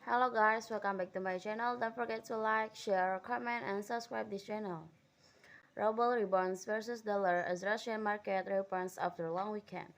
Hello guys, welcome back to my channel. Don't forget to like, share, comment, and subscribe this channel. Ruble rebounds versus dollar as Russian market reopens after long weekend.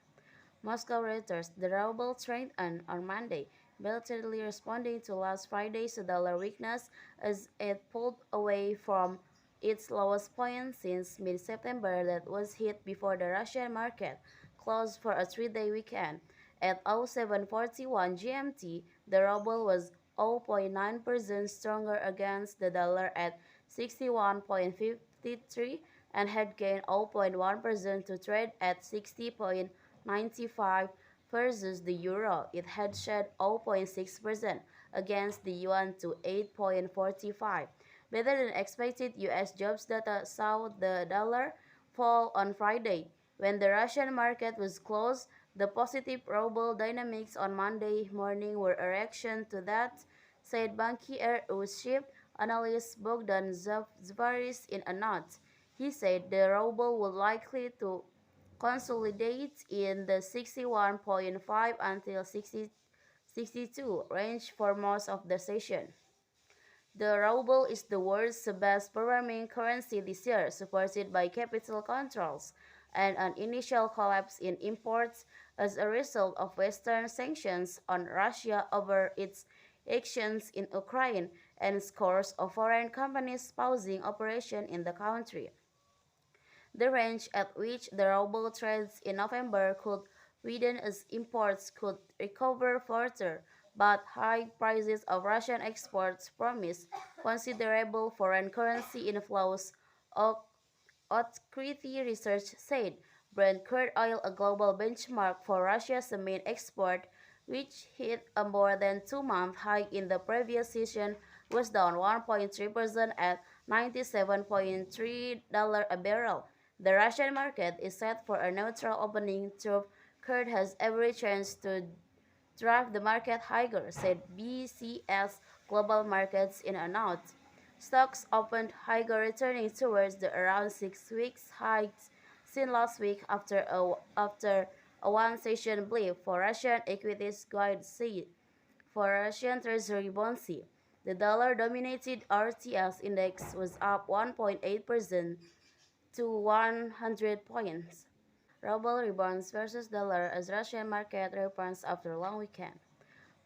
Moscow reuters the ruble strengthened on Monday, belatedly responding to last Friday's dollar weakness as it pulled away from its lowest point since mid-September that was hit before the Russian market closed for a three-day weekend. At 0741 GMT, the ruble was 0.9% stronger against the dollar at 61.53 and had gained 0.1% to trade at 60.95 versus the euro. It had shed 0.6% against the yuan to 8.45. Better than expected US jobs data saw the dollar fall on Friday. When the Russian market was closed, the positive ruble dynamics on Monday morning were a reaction to that, said Bankier chief analyst Bogdan Zvaris in a note. He said the ruble would likely to consolidate in the 61.5 until 62 range for most of the session. The ruble is the world's best performing currency this year, supported by capital controls and an initial collapse in imports as a result of Western sanctions on Russia over its actions in Ukraine and scores of foreign companies pausing operation in the country. The range at which the ruble trades in November could widen as imports could recover further, but high prices of Russian exports promise considerable foreign currency inflows, Otkriti research said. Brent crude oil, a global benchmark for Russia's main export, which hit a more than 2-month high in the previous session, was down 1.3% at $97.3 a barrel. The Russian market is set for a neutral opening, though crude has every chance to drive the market higher, said BCS Global Markets in a note. Stocks opened higher, returning towards the around 6 week highs seen last week after a one-session blip for Russian equities guide said. For Russian Treasury bonds, the dollar-dominated RTS index was up 1.8% to 100 points. Ruble rebounds versus dollar as Russian market reopens after long weekend.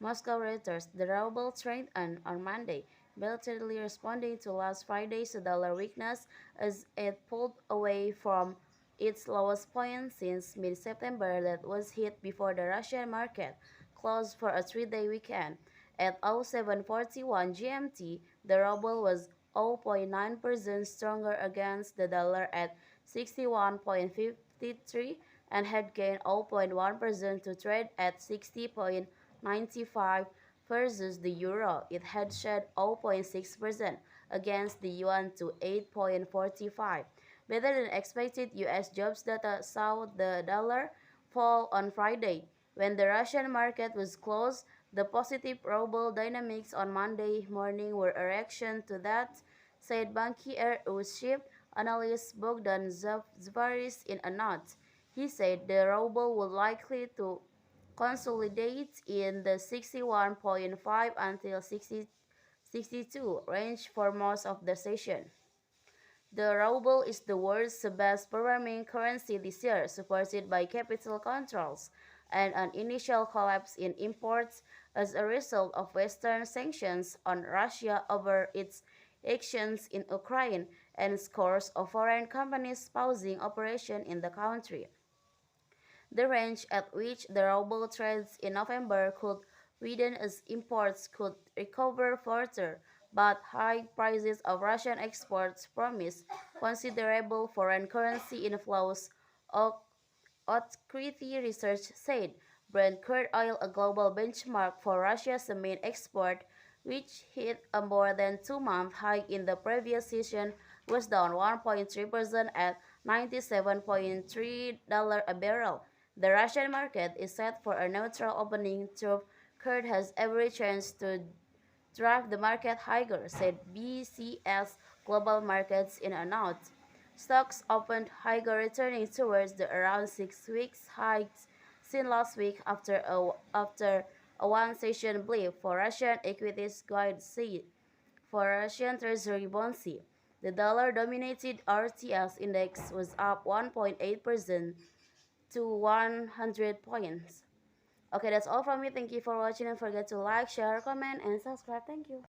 Moscow reuters the ruble strengthened on Monday, belatedly responding to last Friday's dollar weakness as it pulled away from its lowest point since mid-September that was hit before the Russian market closed for a three-day weekend. At 0741 GMT, the ruble was 0.9% stronger against the dollar at 61.53 and had gained 0.1% to trade at 60.95 versus the euro. It had shed 0.6% against the yuan to 8.45. Better than expected US jobs data saw the dollar fall on Friday. When the Russian market was closed, the positive ruble dynamics on Monday morning were a reaction to that, said Bankier chief analyst Bogdan Zvaris in a note. He said the ruble would likely to consolidate in the 61.5 until 62 range for most of the session. The ruble is the world's best performing currency this year, supported by capital controls and an initial collapse in imports as a result of Western sanctions on Russia over its actions in Ukraine and scores of foreign companies pausing operation in the country. The range at which the ruble trades in November could widen as imports could recover further, but high prices of Russian exports promise considerable foreign currency inflows, Otkriti research said. Brent crude oil, a global benchmark for Russia's main export, which hit a more than 2-month high in the previous session, was down 1.3% at $97.3 a barrel. The Russian market is set for a neutral opening, though crude has every chance to drive the market higher, said BCS Global Markets in a note. Stocks opened higher, returning towards the around 6 week highs seen last week after A one-session blip for Russian equities guide said. For Russian Treasury bonds, the dollar-dominated RTS index was up 1.8% to 100 points. Okay, that's all from me. Thank you for watching. Don't forget to like, share, comment, and subscribe. Thank you.